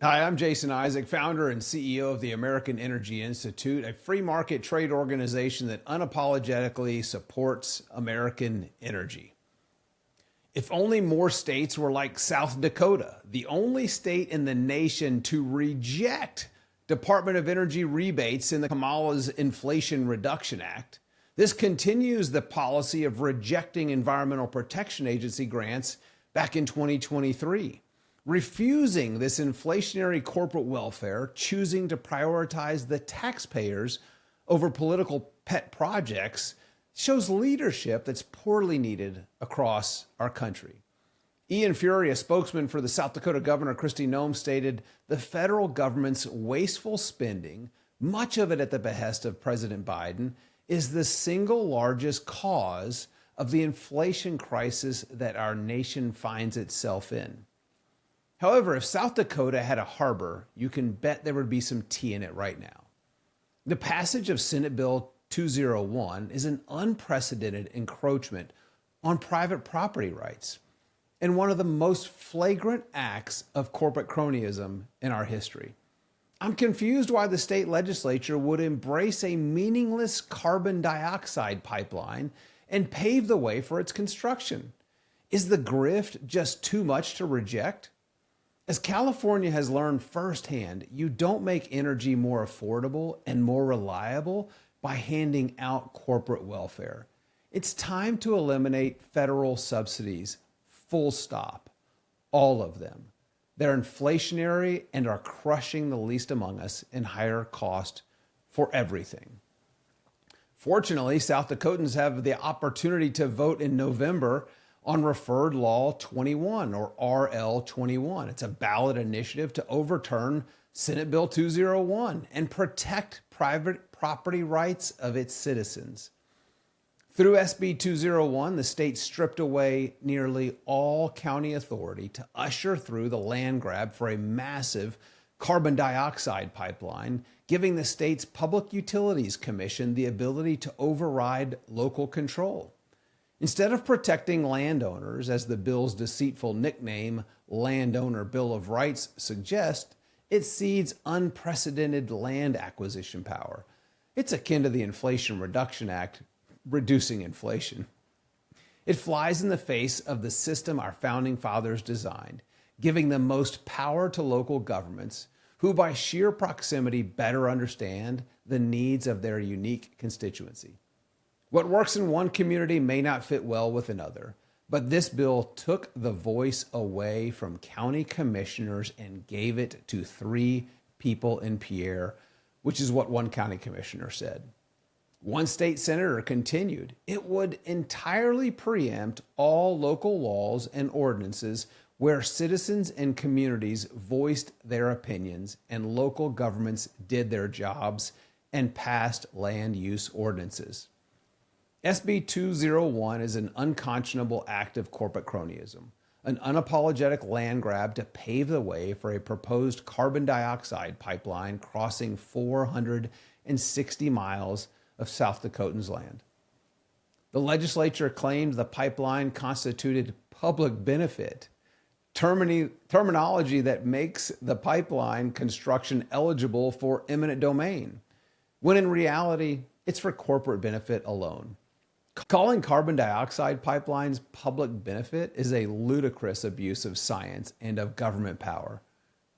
Hi, I'm Jason Isaac, founder and CEO of the American Energy Institute, a free market trade organization that unapologetically supports American energy. If only more states were like South Dakota, the only state in the nation to reject Department of Energy rebates in the Kamala's Inflation Reduction Act. This continues the policy of rejecting Environmental Protection Agency grants back in 2023. Refusing this inflationary corporate welfare, choosing to prioritize the taxpayers over political pet projects, shows leadership that's poorly needed across our country. Ian Fury, a spokesman for the South Dakota Governor Kristi Noem, stated the federal government's wasteful spending, much of it at the behest of President Biden, is the single largest cause of the inflation crisis that our nation finds itself in. However, if South Dakota had a harbor, you can bet there would be some tea in it right now. The passage of Senate Bill 201 is an unprecedented encroachment on private property rights and one of the most flagrant acts of corporate cronyism in our history. I'm confused why the state legislature would embrace a meaningless carbon dioxide pipeline and pave the way for its construction. Is the grift just too much to reject? As California has learned firsthand, you don't make energy more affordable and more reliable by handing out corporate welfare. It's time to eliminate federal subsidies, full stop. All of them. They're inflationary and are crushing the least among us in higher cost for everything. Fortunately, South Dakotans have the opportunity to vote in November on Referred Law 21 or RL 21. It's a ballot initiative to overturn Senate Bill 201 and protect private property rights of its citizens. Through SB 201, the state stripped away nearly all county authority to usher through the land grab for a massive carbon dioxide pipeline, giving the state's Public Utilities Commission the ability to override local control. Instead of protecting landowners, as the bill's deceitful nickname, Landowner Bill of Rights, suggests, it cedes unprecedented land acquisition power. It's akin to the Inflation Reduction Act, reducing inflation. It flies in the face of the system our founding fathers designed, giving the most power to local governments, who by sheer proximity better understand the needs of their unique constituency. What works in one community may not fit well with another, but this bill took the voice away from county commissioners and gave it to 3 people in Pierre, which is what one county commissioner said. One state senator continued, it would entirely preempt all local laws and ordinances where citizens and communities voiced their opinions and local governments did their jobs and passed land use ordinances. SB 201 is an unconscionable act of corporate cronyism, an unapologetic land grab to pave the way for a proposed carbon dioxide pipeline crossing 460 miles of South Dakotans' land. The legislature claimed the pipeline constituted public benefit, terminology that makes the pipeline construction eligible for eminent domain, when in reality, it's for corporate benefit alone. Calling carbon dioxide pipelines public benefit is a ludicrous abuse of science and of government power.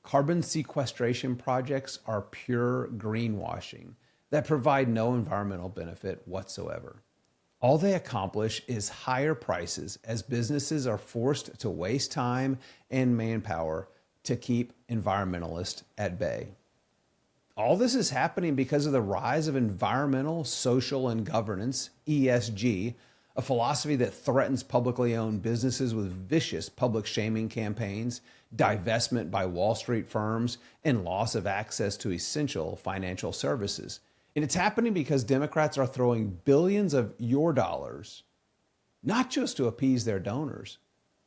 Carbon sequestration projects are pure greenwashing that provide no environmental benefit whatsoever. All they accomplish is higher prices as businesses are forced to waste time and manpower to keep environmentalists at bay. All this is happening because of the rise of environmental, social, and governance, ESG, a philosophy that threatens publicly owned businesses with vicious public shaming campaigns, divestment by Wall Street firms, and loss of access to essential financial services. And it's happening because Democrats are throwing billions of your dollars, not just to appease their donors,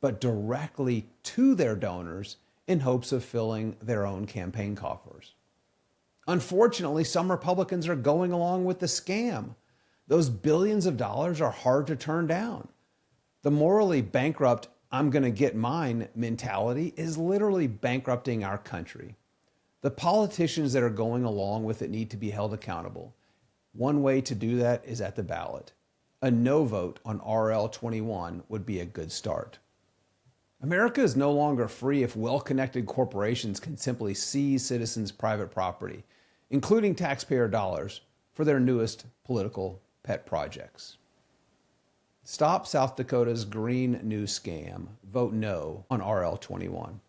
but directly to their donors in hopes of filling their own campaign coffers. Unfortunately, some Republicans are going along with the scam. Those billions of dollars are hard to turn down. The morally bankrupt, I'm going to get mine mentality is literally bankrupting our country. The politicians that are going along with it need to be held accountable. One way to do that is at the ballot. A no vote on RL 21 would be a good start. America is no longer free if well-connected corporations can simply seize citizens' private property, including taxpayer dollars, for their newest political pet projects. Stop South Dakota's green new scam. Vote no on RL 21.